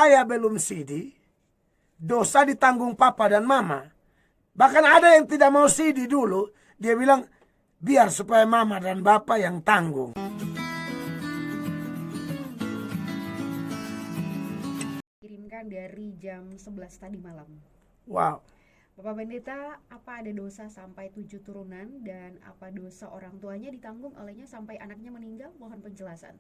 saya belum sidi, dosa ditanggung papa dan mama. Bahkan ada yang tidak mau sidi dulu, dia bilang biar supaya mama dan bapak yang tanggung. Kirimkan dari jam 11 tadi malam. Wow. Bapak Pendeta, apa ada dosa sampai 7 turunan dan apa dosa orang tuanya ditanggung olehnya sampai anaknya meninggal? Mohon penjelasan.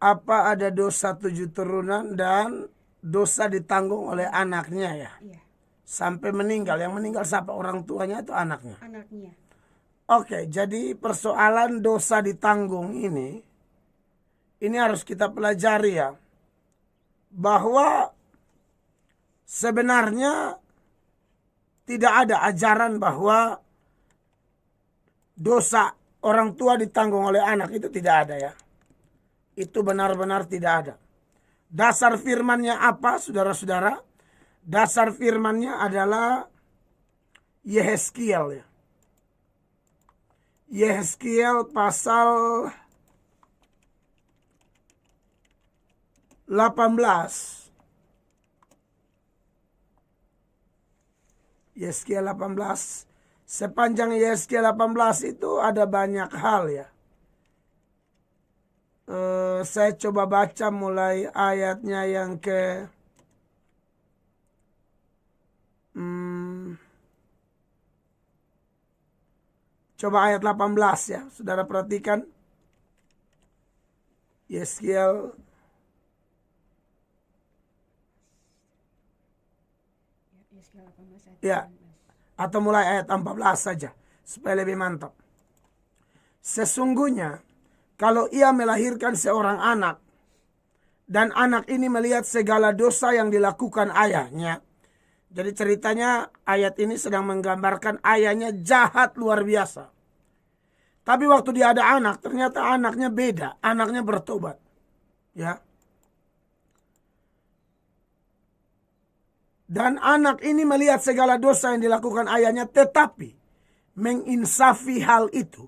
Apa ada dosa 7 turunan dan dosa ditanggung oleh anaknya ya? Iya, Sampai meninggal. Yang meninggal siapa? Orang tuanya atau anaknya? anaknya. Oke, jadi persoalan dosa ditanggung ini harus kita pelajari ya. Bahwa sebenarnya tidak ada ajaran bahwa dosa orang tua ditanggung oleh anak, itu tidak ada ya. Itu benar-benar tidak ada. Dasar firmannya apa, saudara-saudara? Dasar firmannya adalah Yehezkiel ya. Yehezkiel pasal 18. Yehezkiel 18. Sepanjang Yehezkiel 18 itu ada banyak hal ya. Saya coba baca mulai ayatnya yang ke coba ayat 18 ya. Saudara perhatikan. Yehezkiel ya, atau mulai ayat 14 saja supaya lebih mantap. Sesungguhnya kalau ia melahirkan seorang anak dan anak ini melihat segala dosa yang dilakukan ayahnya. Jadi ceritanya ayat ini sedang menggambarkan ayahnya jahat luar biasa. Tapi waktu dia ada anak, ternyata anaknya beda, anaknya bertobat. Ya. Dan anak ini melihat segala dosa yang dilakukan ayahnya, tetapi menginsafi hal itu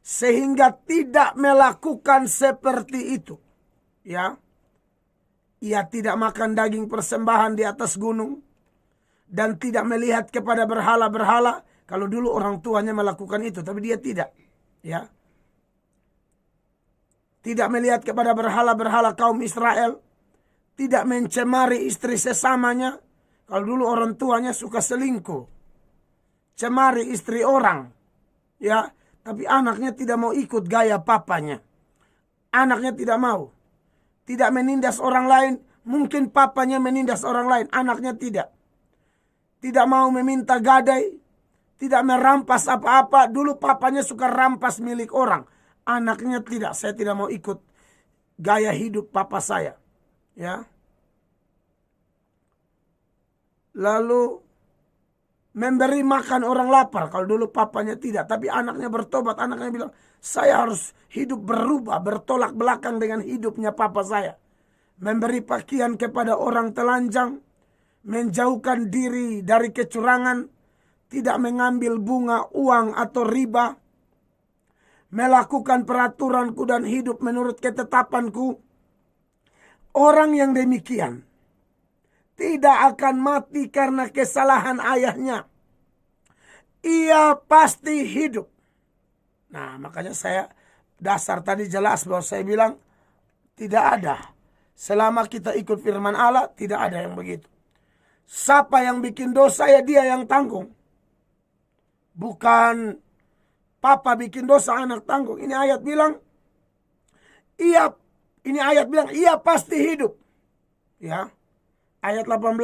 sehingga tidak melakukan seperti itu. Ya. Ia tidak makan daging persembahan di atas gunung dan tidak melihat kepada berhala-berhala. Kalau dulu orang tuanya melakukan itu, tapi dia tidak. Ya. Tidak melihat kepada berhala-berhala kaum Israel. Tidak mencemari istri sesamanya. Kalau dulu orang tuanya suka selingkuh. Cemari istri orang. Ya. Tapi anaknya tidak mau ikut gaya papanya. Anaknya tidak mau. Tidak menindas orang lain. Mungkin papanya menindas orang lain. Anaknya tidak. Tidak mau meminta gadai. Tidak merampas apa-apa. Dulu papanya suka rampas milik orang. Anaknya tidak. Saya tidak mau ikut gaya hidup papa saya. Ya. Lalu memberi makan orang lapar. Kalau dulu papanya tidak. Tapi anaknya bertobat. Anaknya bilang, saya harus hidup berubah. Bertolak belakang dengan hidupnya papa saya. Memberi pakaian kepada orang telanjang. Menjauhkan diri dari kecurangan. Tidak mengambil bunga, uang atau riba. Melakukan peraturanku dan hidup menurut ketetapanku. Orang yang demikian tidak akan mati karena kesalahan ayahnya. Ia pasti hidup. Nah, makanya saya dasar tadi jelas bahwa saya bilang tidak ada. Selama kita ikut firman Allah, tidak ada yang begitu. Siapa yang bikin dosa ya dia yang tanggung. Bukan papa bikin dosa anak tanggung. Ini ayat bilang ia pasti hidup. Ya. Ayat 18.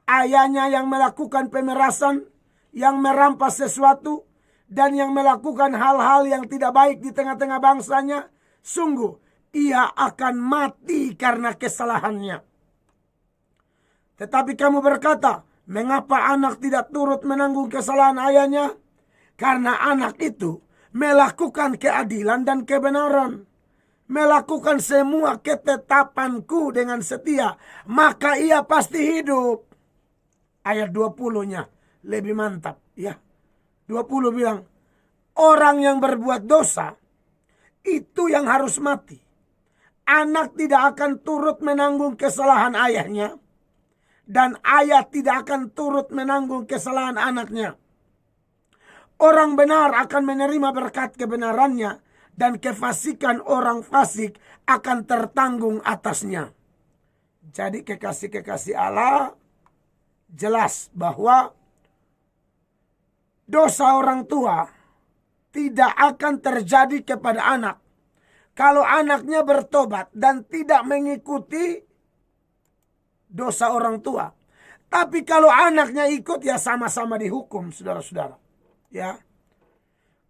Ayahnya yang melakukan pemerasan, yang merampas sesuatu, dan yang melakukan hal-hal yang tidak baik di tengah-tengah bangsanya, sungguh ia akan mati karena kesalahannya. Tetapi kamu berkata, mengapa anak tidak turut menanggung kesalahan ayahnya? Karena anak itu melakukan keadilan dan kebenaran. Melakukan semua ketetapanku dengan setia. Maka ia pasti hidup. Ayat 20-nya lebih mantap. Ya. 20 bilang, orang yang berbuat dosa itu yang harus mati. anak tidak akan turut menanggung kesalahan ayahnya, dan ayah tidak akan turut menanggung kesalahan anaknya. Orang benar akan menerima berkat kebenarannya, dan kefasikan orang fasik akan tertanggung atasnya. Jadi kekasih-kekasih Allah, jelas bahwa dosa orang tua tidak akan terjadi kepada anak kalau anaknya bertobat dan tidak mengikuti dosa orang tua. Tapi kalau anaknya ikut, ya sama-sama dihukum, saudara-saudara. Ya.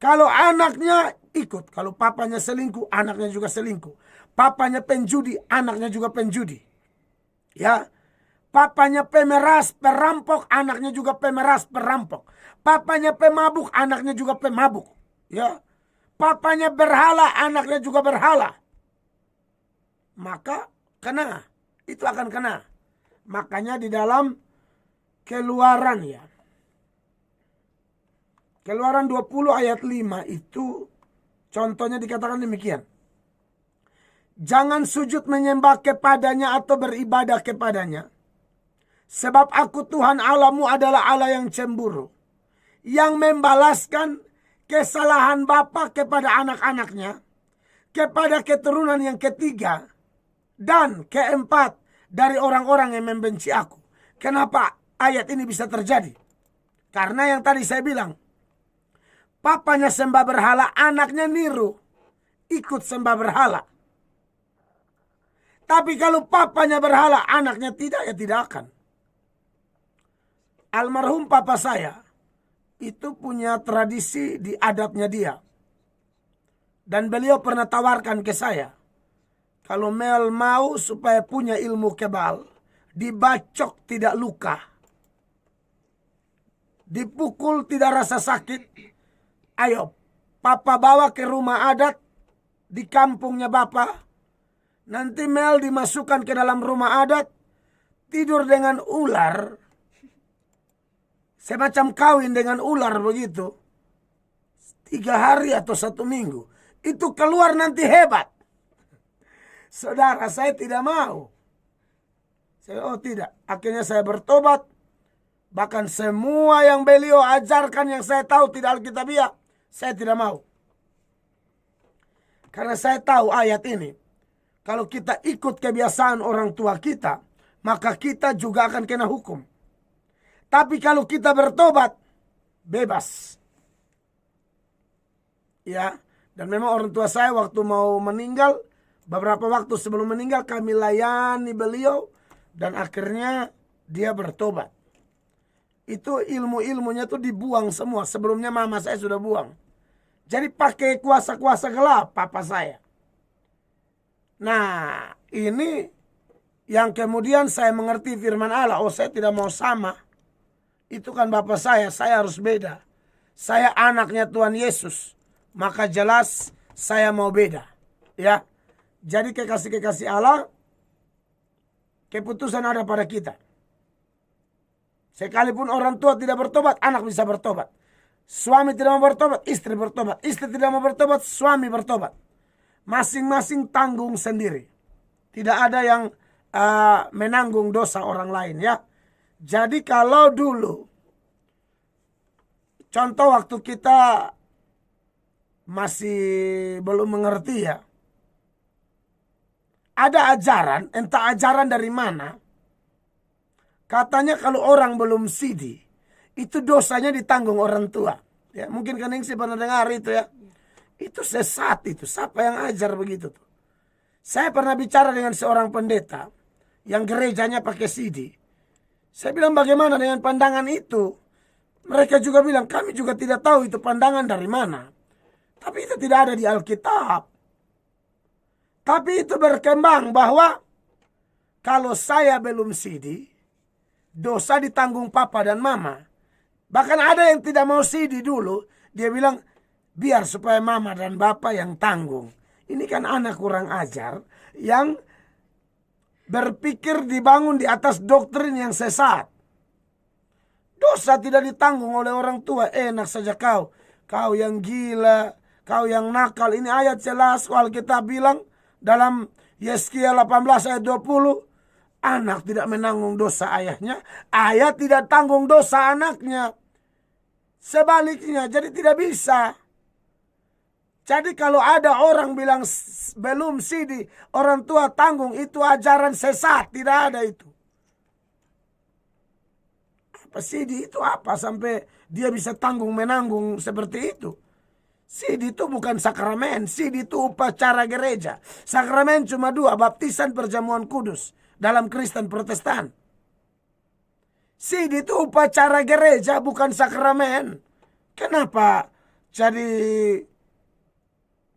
Kalau anaknya ikut, kalau papanya selingkuh, anaknya juga selingkuh. Papanya penjudi, anaknya juga penjudi. Ya. Papanya pemeras, perampok, anaknya juga pemeras, perampok. Papanya pemabuk, anaknya juga pemabuk. Ya. Papanya berhala, anaknya juga berhala. Maka kena, itu akan kena. Makanya di dalam Keluaran, ya, Keluaran 20 ayat 5 itu contohnya dikatakan demikian. Jangan sujud menyembah kepadanya atau beribadah kepadanya. Sebab aku Tuhan Allahmu adalah Allah yang cemburu, yang membalaskan kesalahan bapa kepada anak-anaknya, kepada keturunan yang ketiga dan keempat dari orang-orang yang membenci aku. Kenapa ayat ini bisa terjadi? Karena yang tadi saya bilang, papanya sembah berhala, anaknya niru, ikut sembah berhala. Tapi kalau papanya berhala, anaknya tidak, ya tidak akan. Almarhum papa saya itu punya tradisi di adatnya dia. Dan beliau pernah tawarkan ke saya, kalau Mel mau supaya punya ilmu kebal, dibacok tidak luka, dipukul tidak rasa sakit, ayo papa bawa ke rumah adat di kampungnya bapak. Nanti Mel dimasukkan ke dalam rumah adat, tidur dengan ular, semacam kawin dengan ular begitu, 3 hari atau 1 minggu. Itu keluar nanti hebat. Saudara, saya tidak mau. Oh tidak, akhirnya saya bertobat. Bahkan semua yang beliau ajarkan yang saya tahu tidak alkitabiah, saya tidak mau. Karena saya tahu ayat ini, kalau kita ikut kebiasaan orang tua kita, maka kita juga akan kena hukum. Tapi kalau kita bertobat, bebas. Ya, dan memang orang tua saya waktu mau meninggal, beberapa waktu sebelum meninggal kami layani beliau, dan akhirnya dia bertobat. Itu ilmu-ilmunya tuh dibuang semua. Sebelumnya mama saya sudah buang. Jadi pakai kuasa-kuasa gelap papa saya. Nah, ini yang kemudian saya mengerti firman Allah. Oh, saya tidak mau sama. Itu kan bapak saya harus beda. Saya anaknya Tuhan Yesus. Maka jelas saya mau beda. Ya. Jadi kekasih-kekasih Allah, keputusan ada pada kita. Sekalipun orang tua tidak bertobat, anak bisa bertobat. Suami tidak mau bertobat, istri bertobat. Istri tidak mau bertobat, suami bertobat. Masing-masing tanggung sendiri. Tidak ada yang menanggung dosa orang lain, ya. Jadi kalau dulu, contoh waktu kita masih belum mengerti, ya, ada ajaran, entah ajaran dari mana, katanya kalau orang belum sidi, itu dosanya ditanggung orang tua. Ya, mungkin kan yang sih pernah dengar itu, ya. Itu sesat itu. Siapa yang ajar begitu tuh? Saya pernah bicara dengan seorang pendeta yang gerejanya pakai sidi. Saya bilang bagaimana dengan pandangan itu? Mereka juga bilang kami juga tidak tahu itu pandangan dari mana. Tapi itu tidak ada di Alkitab. Tapi itu berkembang bahwa kalau saya belum sidi, dosa ditanggung papa dan mama. Bahkan ada yang tidak mau sidi dulu. Dia bilang, biar supaya mama dan bapak yang tanggung. Ini kan anak kurang ajar yang berpikir dibangun di atas doktrin yang sesat. Dosa tidak ditanggung oleh orang tua. Enak saja kau. Kau yang gila. Kau yang nakal. Ini ayat jelas. Alkitab bilang dalam Yesaya 18 ayat 20. Anak tidak menanggung dosa ayahnya, ayah tidak tanggung dosa anaknya. Sebaliknya, jadi tidak bisa. Jadi kalau ada orang bilang belum sidi, orang tua tanggung, itu ajaran sesat, tidak ada itu. Apa sidi itu apa sampai dia bisa tanggung menanggung seperti itu? Sidi itu bukan sakramen, sidi itu upacara gereja. Sakramen cuma dua, baptisan, perjamuan kudus dalam Kristen Protestan. Sidi itu upacara gereja, bukan sakramen. Kenapa jadi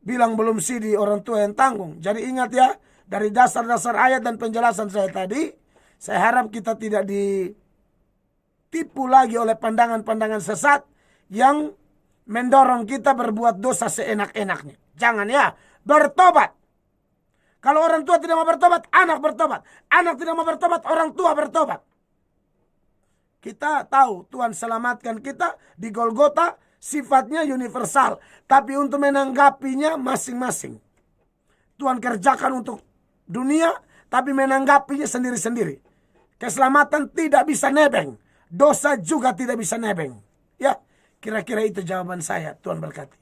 bilang belum sidi orang tua yang tanggung? Jadi ingat ya, dari dasar-dasar ayat dan penjelasan saya tadi, saya harap kita tidak ditipu lagi oleh pandangan-pandangan sesat yang mendorong kita berbuat dosa seenak-enaknya. Jangan ya, bertobat. Kalau orang tua tidak mau bertobat, anak bertobat. Anak tidak mau bertobat, orang tua bertobat. Kita tahu Tuhan selamatkan kita di Golgota, sifatnya universal. Tapi untuk menanggapinya masing-masing. Tuhan kerjakan untuk dunia, tapi menanggapinya sendiri-sendiri. Keselamatan tidak bisa nebeng. Dosa juga tidak bisa nebeng. Ya, kira-kira itu jawaban saya. Tuhan berkati.